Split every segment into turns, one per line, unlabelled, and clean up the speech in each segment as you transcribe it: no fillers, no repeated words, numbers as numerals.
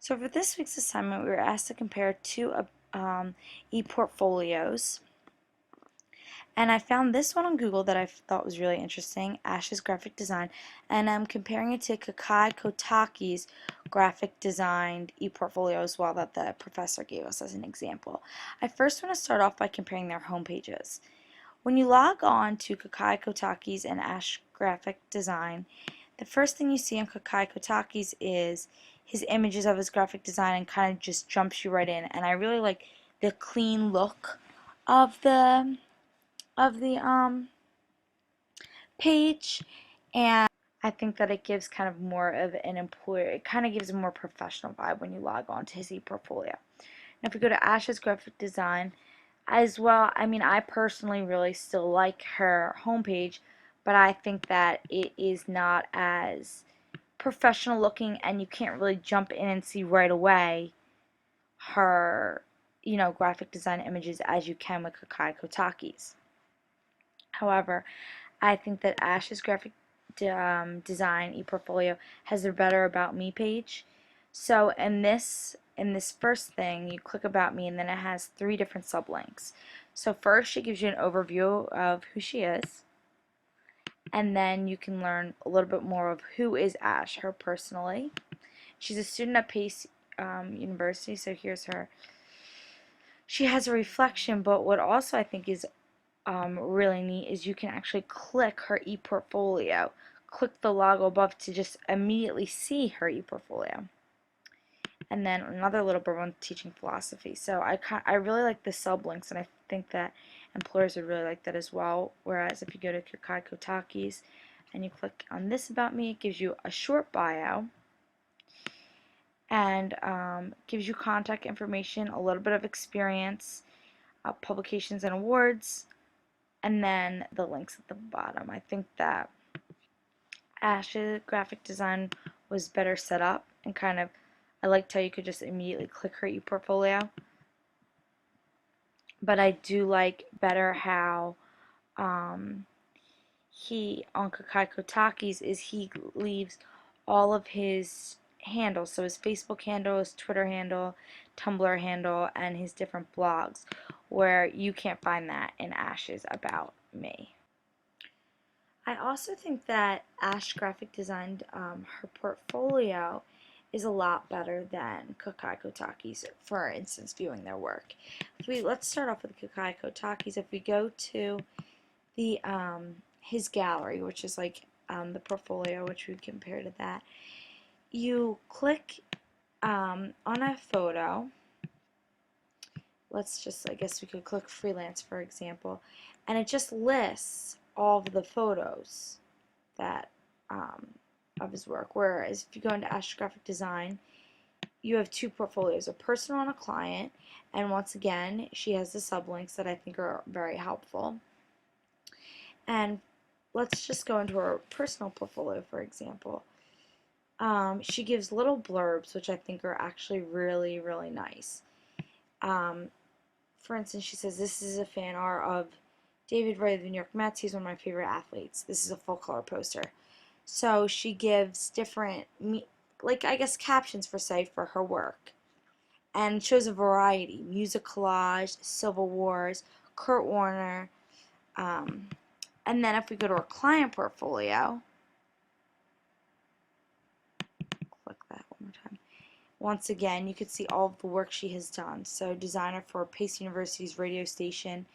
So for this week's assignment, we were asked to compare two e-portfolios. And I found this one on Google that I thought was really interesting, Ash's graphic design, and I'm comparing it to Kakai Kotaki's graphic designed e-portfolio as well that the professor gave us as an example. I first want to start off by comparing their home pages. When you log on to Kakai Kotaki's and Ash graphic design, the first thing you see on Kakai Kotaki's is his images of his graphic design and kind of just jumps you right in. And I really like the clean look of the page, and I think that it gives kind of more of an employer, it kind of gives a more professional vibe when you log on to his ePortfolio. Now if we go to Ash's graphic design as well, I mean, I personally really still like her homepage, but I think that it is not as professional looking, and you can't really jump in and see right away her, graphic design images as you can with Kakai Kotaki's. However, I think that Ash's graphic design ePortfolio has a better About Me page. So in this first thing, you click About Me, and then it has 3 different sublinks. So first, she gives you an overview of who she is, and then you can learn a little bit more of who is Ash, her personally. She's a student at Pace University, so here's her. She has a reflection, but what also I think is really neat is you can actually click her ePortfolio. Click the logo above to just immediately see her ePortfolio. And then another little bit on teaching philosophy. So I really like the sublinks, and I think that employers would really like that as well. Whereas if you go to Kakai Kotaki's and you click on this About Me, it gives you a short bio and gives you contact information, a little bit of experience, publications and awards, and then the links at the bottom. I think that Ash's graphic design was better set up, and I liked how you could just immediately click her ePortfolio. But I do like better how he, on Kakai Kotaki's, is he leaves all of his handles, so his Facebook handle, his Twitter handle, Tumblr handle, and his different blogs, where you can't find that in Ash's About Me. I also think that Ash graphic designed her portfolio is a lot better than Kakai Kotaki's, for instance, viewing their work. Let's start off with Kakai Kotaki's. If we go to the his gallery, which is like the portfolio, which we compare to that, you click on a photo. I guess we could click freelance, for example, and it just lists all of the photos that of his work. Whereas if you go into Ash Graphic Design, you have 2 portfolios, a personal and a client, and once again, she has the sublinks that I think are very helpful. And let's just go into her personal portfolio, for example. She gives little blurbs, which I think are actually really, really nice. For instance, she says, "This is a fan art of David Wright of the New York Mets. He's one of my favorite athletes. This is a full color poster." So she gives different, I guess, captions for her work, and shows a variety: music collage, Civil Wars, Kurt Warner. And then if we go to her client portfolio, click that one more time. Once again, you can see all of the work she has done. So designer for Pace University's radio station.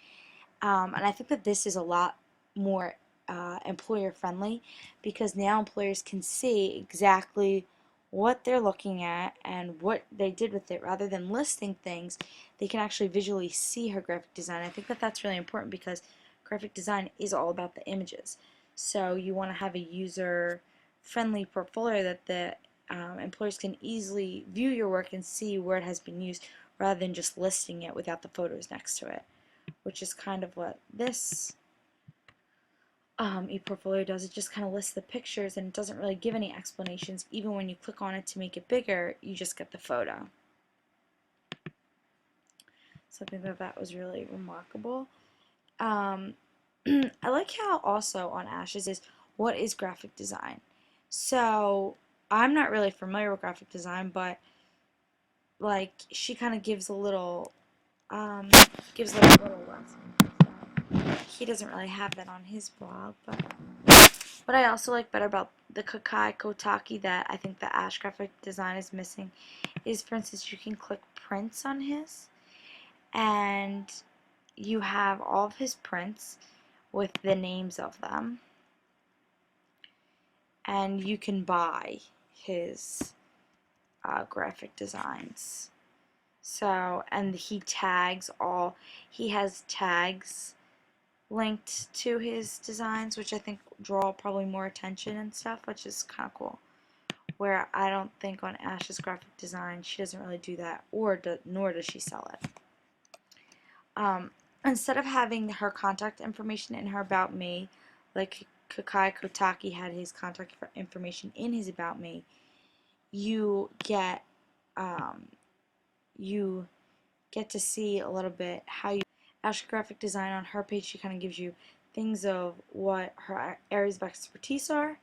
And I think that this is a lot more employer friendly, because now employers can see exactly what they're looking at and what they did with it. Rather than listing things, they can actually visually see her graphic design. I think that that's really important, because graphic design is all about the images. So you want to have a user friendly portfolio that the employers can easily view your work and see where it has been used, rather than just listing it without the photos next to it, which is kind of what this ePortfolio does. It just kind of lists the pictures, and it doesn't really give any explanations. Even when you click on it to make it bigger, you just get the photo. So I think that that was really remarkable. I like how also on Ash's is, what is graphic design? So I'm not really familiar with graphic design, but like she kind of um, gives like a little lesson. So he doesn't really have that on his blog, but what I also like better about the Kakai Kotaki that I think the Ash graphic design is missing is, for instance, you can click prints on his, and you have all of his prints with the names of them, and you can buy his graphic designs. So, and he has tags linked to his designs, which I think draw probably more attention and stuff, which is kind of cool. Where I don't think on Ash's graphic design, she doesn't really do that, nor does she sell it. Instead of having her contact information in her About Me, like Kakai Kotaki had his contact information in his About Me, you get you get to see a little bit how you Ash graphic design. On her page, she kind of gives you things of what her areas of expertise are,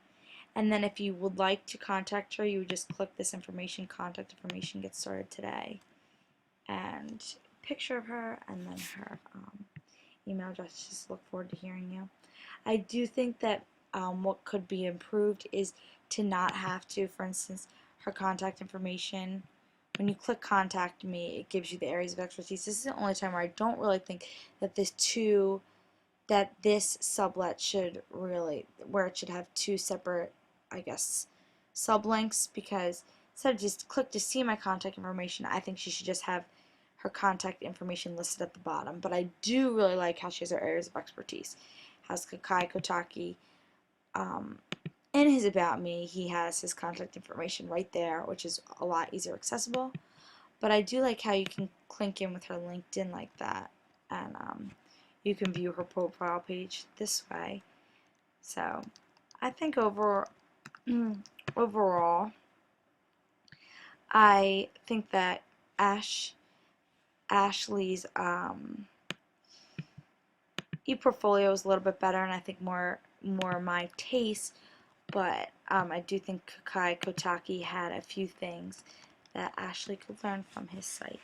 and then if you would like to contact her, you would just click this information, contact information, get started today, and picture of her, and then her email address. Just look forward to hearing you. I do think that what could be improved is to not have to, for instance, her contact information. When you click contact me, it gives you the areas of expertise. This is the only time where I don't really think that this sublet should really, where it should have two separate, I guess, sublinks, because instead of just click to see my contact information, I think she should just have her contact information listed at the bottom. But I do really like how she has her areas of expertise. Has Kakai Kotaki in his About Me, he has his contact information right there, which is a lot easier accessible. But I do like how you can link in with her LinkedIn like that, and you can view her profile page this way. So I think overall, I think that Ashley's e-portfolio is a little bit better, and I think more my taste. But I do think Kakai Kotaki had a few things that Ashley could learn from his site.